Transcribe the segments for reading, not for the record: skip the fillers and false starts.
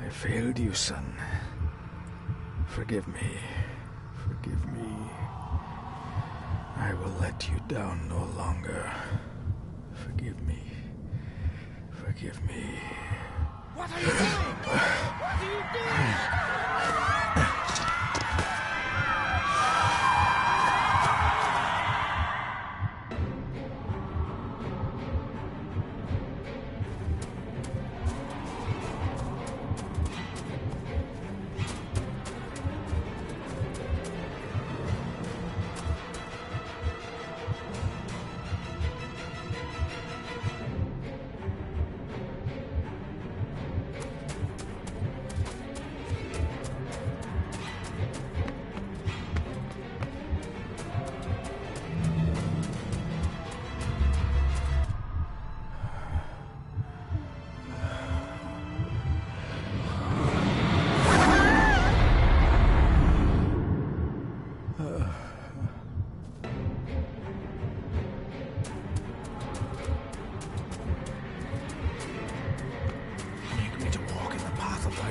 I failed you, son. Forgive me. Forgive me. I will let you down no longer. Forgive me. Forgive me. What are you doing? What are you doing?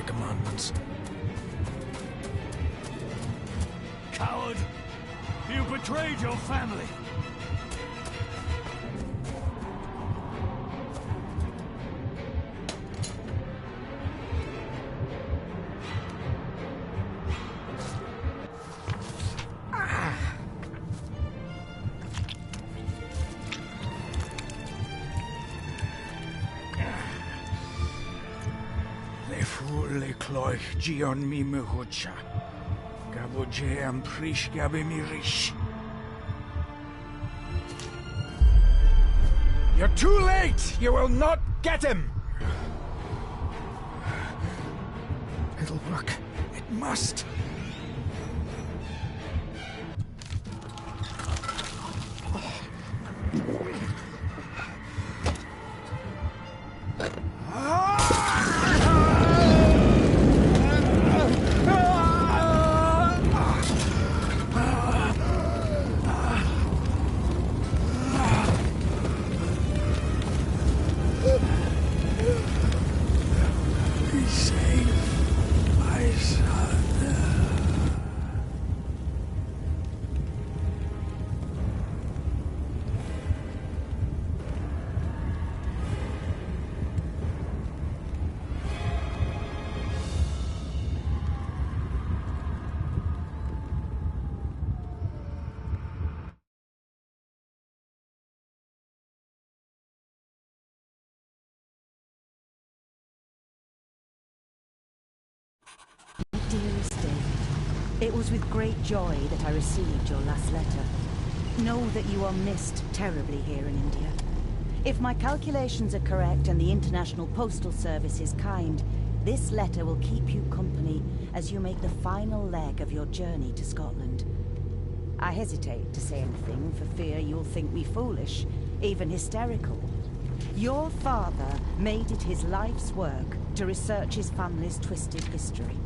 Commandments. Coward! You betrayed your family! Le cloich gion mi mehucha. Gaboje am prish gabe mirish. You're too late! You will not get him! It'll work. It must. Dearest David, it was with great joy that I received your last letter. Know that you are missed terribly here in India. If my calculations are correct and the International Postal Service is kind, this letter will keep you company as you make the final leg of your journey to Scotland. I hesitate to say anything for fear you'll think me foolish, even hysterical. Your father made it his life's work to research his family's twisted history.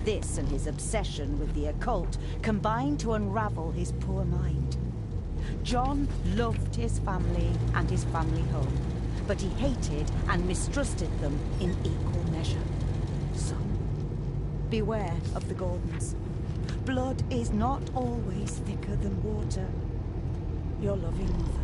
This and his obsession with the occult combined to unravel his poor mind. John loved his family and his family home, but he hated and mistrusted them in equal measure. So, beware of the Gordons. Blood is not always thicker than water. Your loving mother.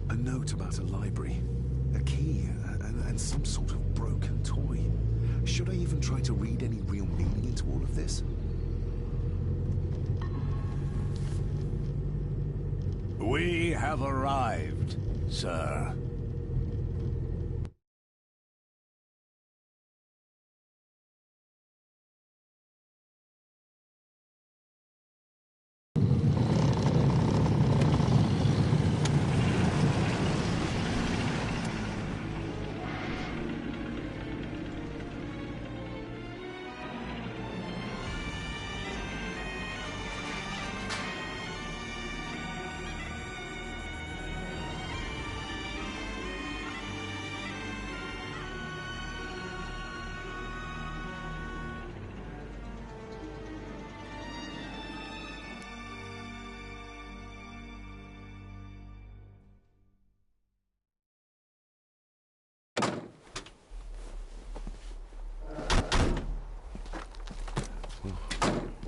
A note about a library, a key, and some sort of broken toy. Should I even try to read any real meaning into all of this? We have arrived, sir.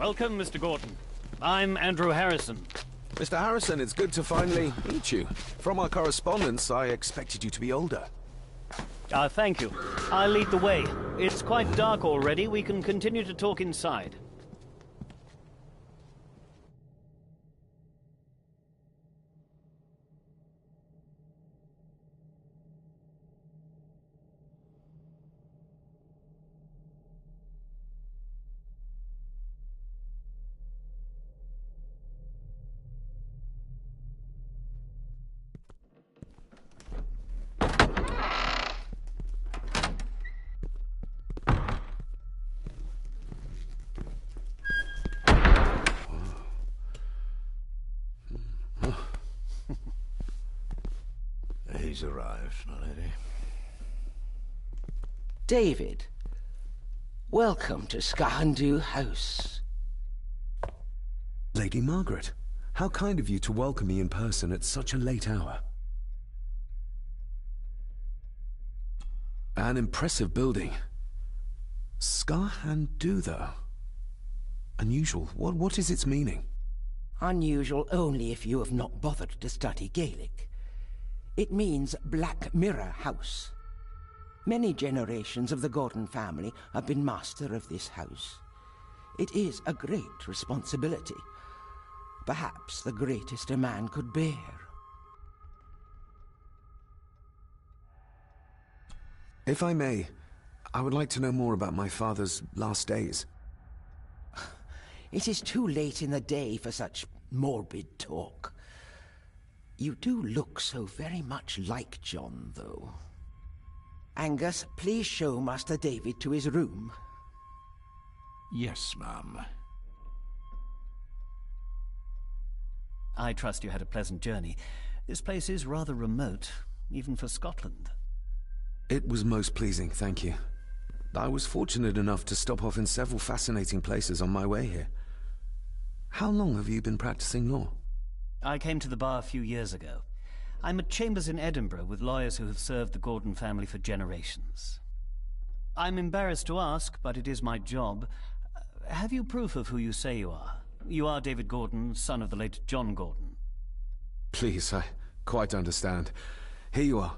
Welcome, Mr. Gordon. I'm Andrew Harrison. Mr. Harrison, it's good to finally meet you. From our correspondence, I expected you to be older. Thank you. I'll lead the way. It's quite dark already. We can continue to talk inside. He's arrived, my lady. David, welcome to Skahandu House. Lady Margaret, how kind of you to welcome me in person at such a late hour. An impressive building. Skahandu, though. Unusual. What is its meaning? Unusual only if you have not bothered to study Gaelic. It means Black Mirror House. Many generations of the Gordon family have been master of this house. It is a great responsibility. Perhaps the greatest a man could bear. If I may, I would like to know more about my father's last days. It is too late in the day for such morbid talk. You do look so very much like John, though. Angus, please show Master David to his room. Yes, ma'am. I trust you had a pleasant journey. This place is rather remote, even for Scotland. It was most pleasing, thank you. I was fortunate enough to stop off in several fascinating places on my way here. How long have you been practicing law? I came to the bar a few years ago. I'm at chambers in Edinburgh with lawyers who have served the Gordon family for generations. I'm embarrassed to ask, but it is my job. Have you proof of who you say you are? You are David Gordon, son of the late John Gordon. Please, I quite understand. Here you are.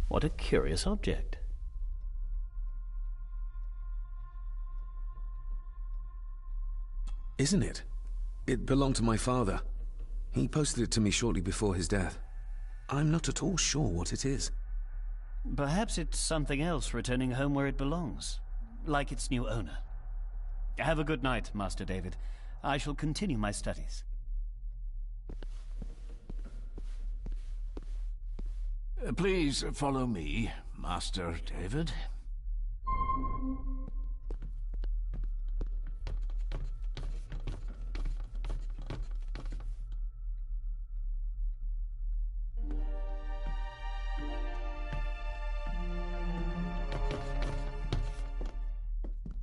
What a curious object. Isn't it? It belonged to my father. He posted it to me shortly before his death. I'm not at all sure what it is. Perhaps it's something else returning home where it belongs, like its new owner. Have a good night, Master David. I shall continue my studies. Please follow me, Master David.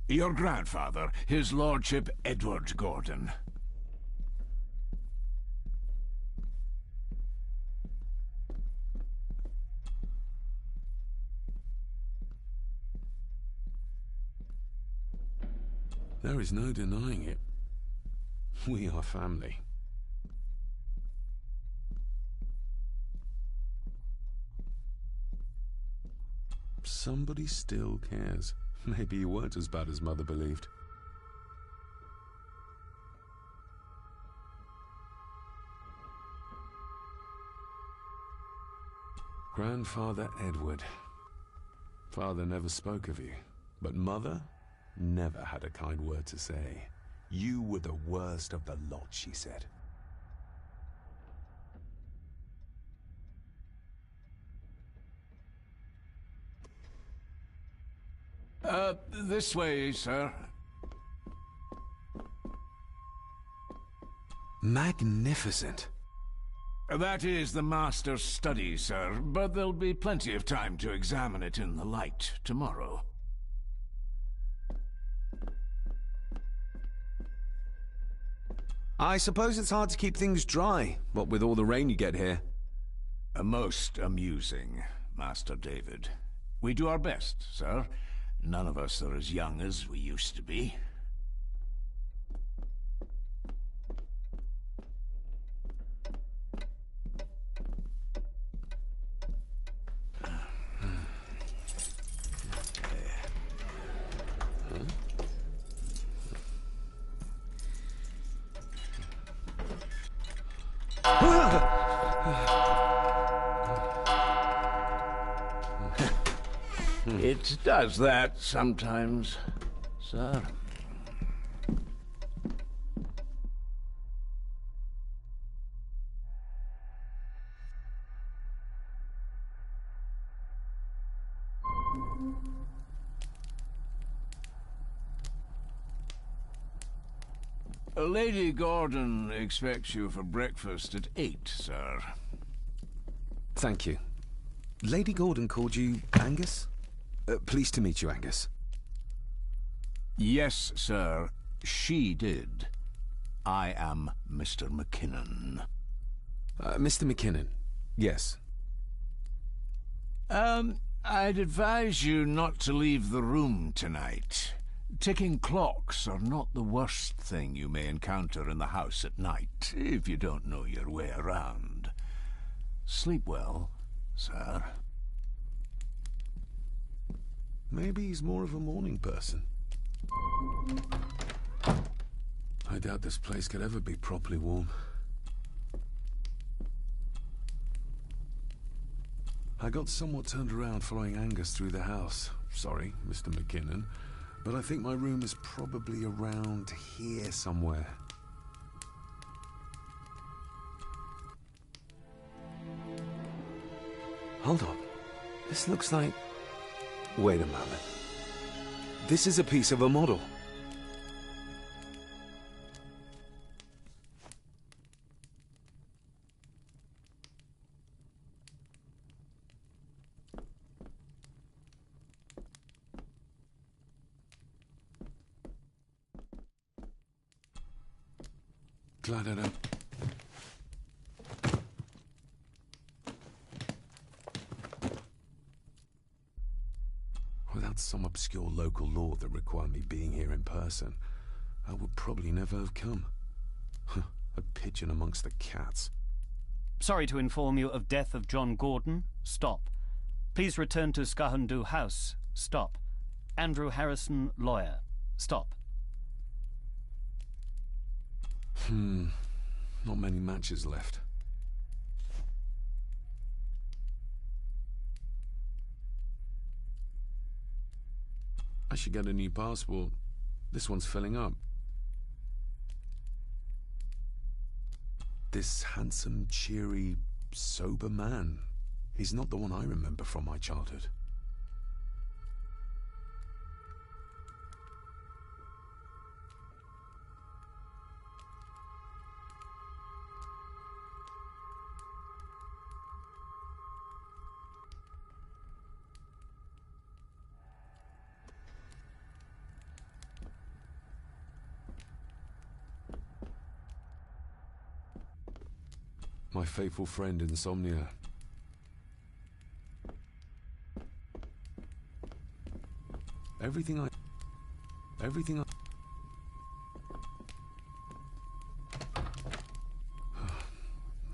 Your grandfather, his lordship Edward Gordon. There is no denying it. We are family. Somebody still cares. Maybe you weren't as bad as Mother believed. Grandfather Edward. Father never spoke of you, but Mother never had a kind word to say. You were the worst of the lot, she said. This way, sir. Magnificent. That is the master's study, sir, but there'll be plenty of time to examine it in the light tomorrow. I suppose it's hard to keep things dry, what with all the rain you get here. Most amusing, Master David. We do our best, sir. None of us are as young as we used to be. It does that sometimes, sir. Lady Gordon expects you for breakfast at 8, sir. Thank you. Lady Gordon called you Angus? Pleased to meet you, Angus. Yes, sir. She did. I am Mr. McKinnon. Mr. McKinnon, yes. I'd advise you not to leave the room tonight. Ticking clocks are not the worst thing you may encounter in the house at night, if you don't know your way around. Sleep well, sir. Maybe he's more of a morning person. I doubt this place could ever be properly warm. I got somewhat turned around following Angus through the house. Sorry, Mr. McKinnon, but I think my room is probably around here somewhere. Hold on. This looks like... Wait a moment. This is a piece of a model. Glad I don't... Without some obscure local law that required me being here in person, I would probably never have come. A pigeon amongst the cats. Sorry to inform you of death of John Gordon. Stop. Please return to Skahundu House. Stop. Andrew Harrison, lawyer. Stop. Not many matches left. I should get a new passport. This one's filling up. This handsome, cheery, sober man. He's not the one I remember from my childhood. My faithful friend Insomnia. Everything I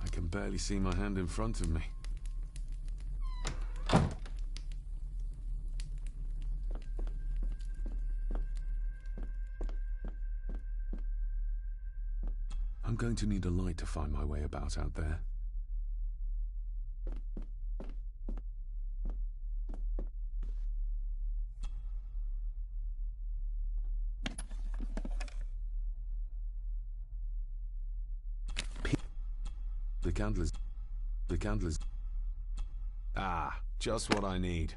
I can barely see my hand in front of me. I'm going to need a light to find my way about out there. The candle is... Ah, just what I need.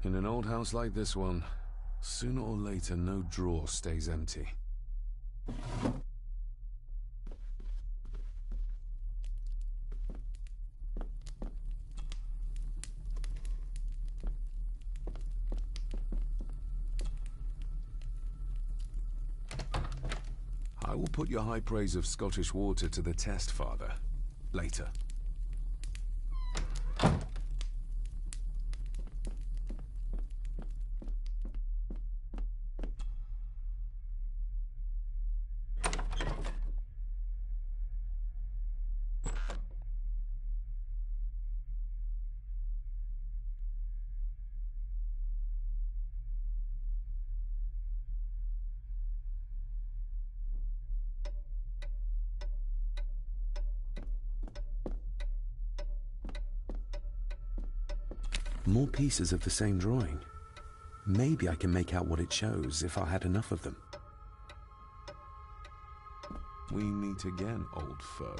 In an old house like this one, sooner or later no drawer stays empty. I will put your high praise of Scottish water to the test, Father. Later. More pieces of the same drawing. Maybe I can make out what it shows if I had enough of them. We meet again, old foe.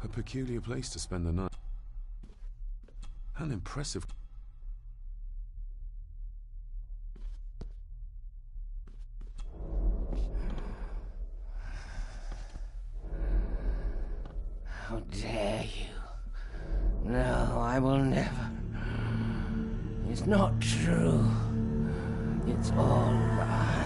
A peculiar place to spend the night. An impressive... How dare you? No, I will never. It's not true. It's all right.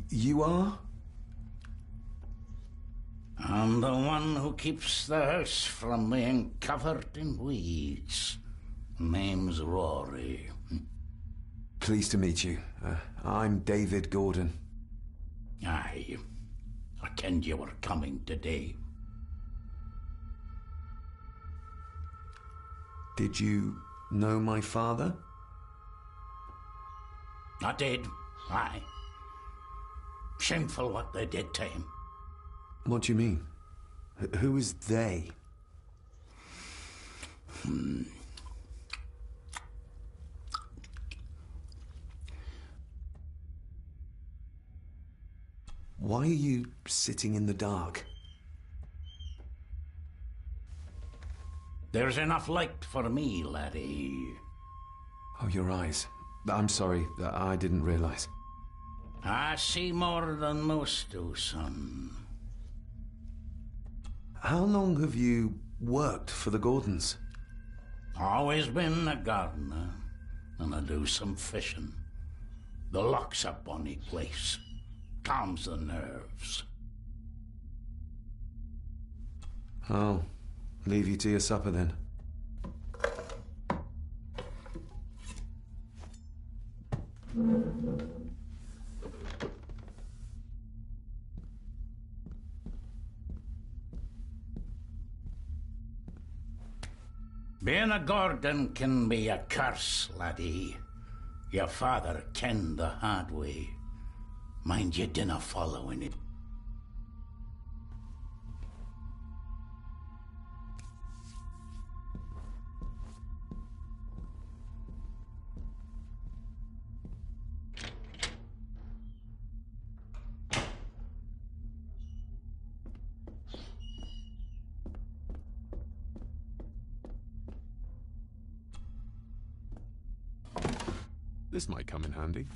You are? I'm The one who keeps the house from being covered in weeds. Name's Rory. Pleased to meet you. I'm David Gordon. Aye. I kenned you were coming today. Did you know my father? I did, aye. Shameful what they did to him. What do you mean? Who is they? Why are you sitting in the dark? There's enough light for me, laddie. Oh, your eyes. I'm sorry, I didn't realize. I see more than most do, son. How long have you worked for the Gordons? Always been a gardener, and I do some fishing. The loch's a bonny place. Calms the nerves. I'll leave you to your supper then. Being a Gordon can be a curse, laddie. Your father kenned the hard way. Mind you dinna follow in it. This might come in handy.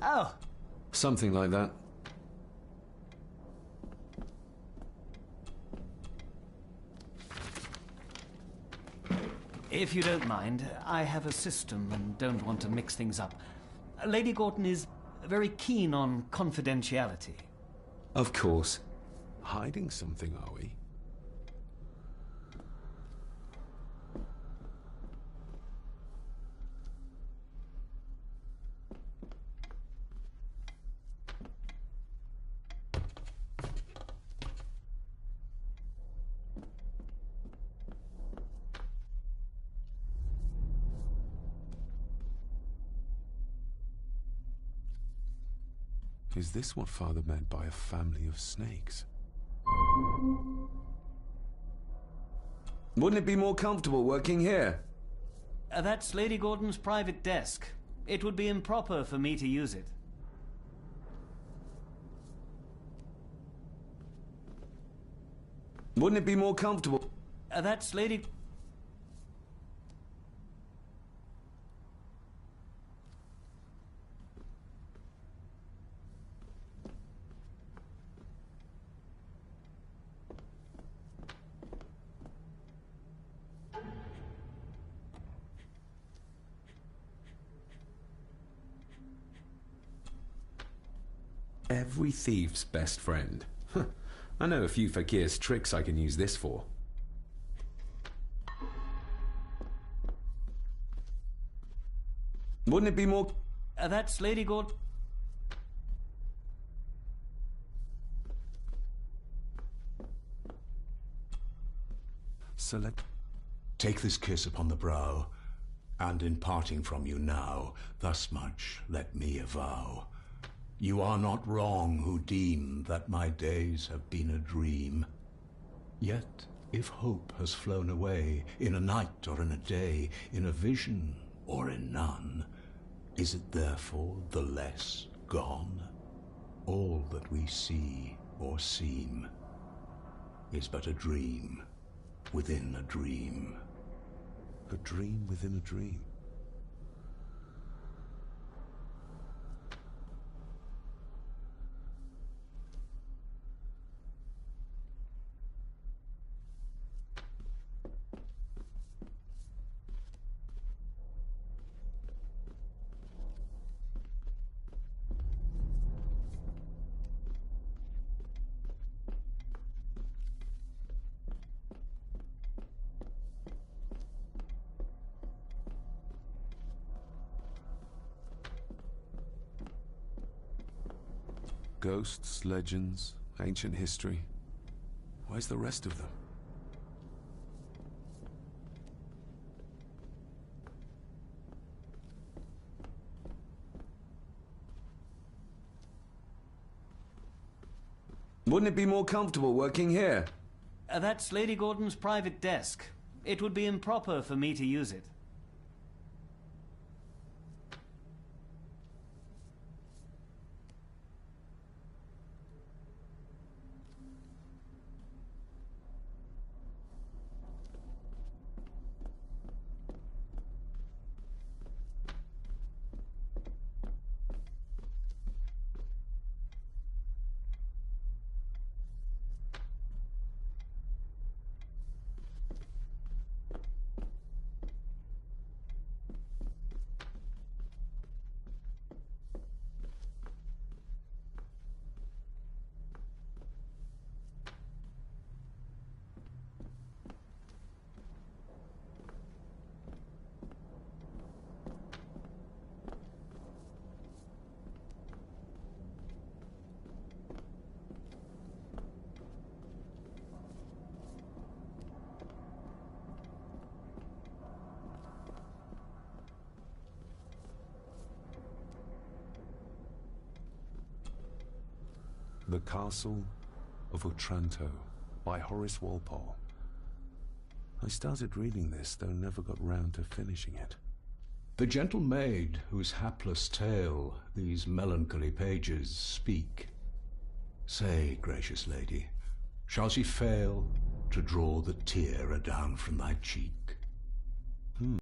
Oh. Something like that. If you don't mind, I have a system and don't want to mix things up. Lady Gordon is very keen on confidentiality. Of course. Hiding something, are we? Is this what Father meant by a family of snakes? Wouldn't it be more comfortable working here? That's Lady Gordon's private desk. It would be improper for me to use it. Wouldn't it be more comfortable? That's Lady... Every thief's best friend. I know a few fakir's tricks I can use this for. Wouldn't it be more... that's Lady Gordon... Select. Take this kiss upon the brow, And in parting from you now, thus much let me avow. You are not wrong who deem that my days have been a dream. Yet, if hope has flown away, in a night or in a day, in a vision or in none, is it therefore the less gone? All that we see or seem is but a dream within a dream. A dream within a dream. Ghosts, legends, ancient history. Where's the rest of them? Wouldn't it be more comfortable working here? That's Lady Gordon's private desk. It would be improper for me to use it. The Castle of Otranto by Horace Walpole. I started reading this, though never got round to finishing it. The gentle maid whose hapless tale these melancholy pages speak. Say, gracious lady, shall she fail to draw the tear adown from thy cheek?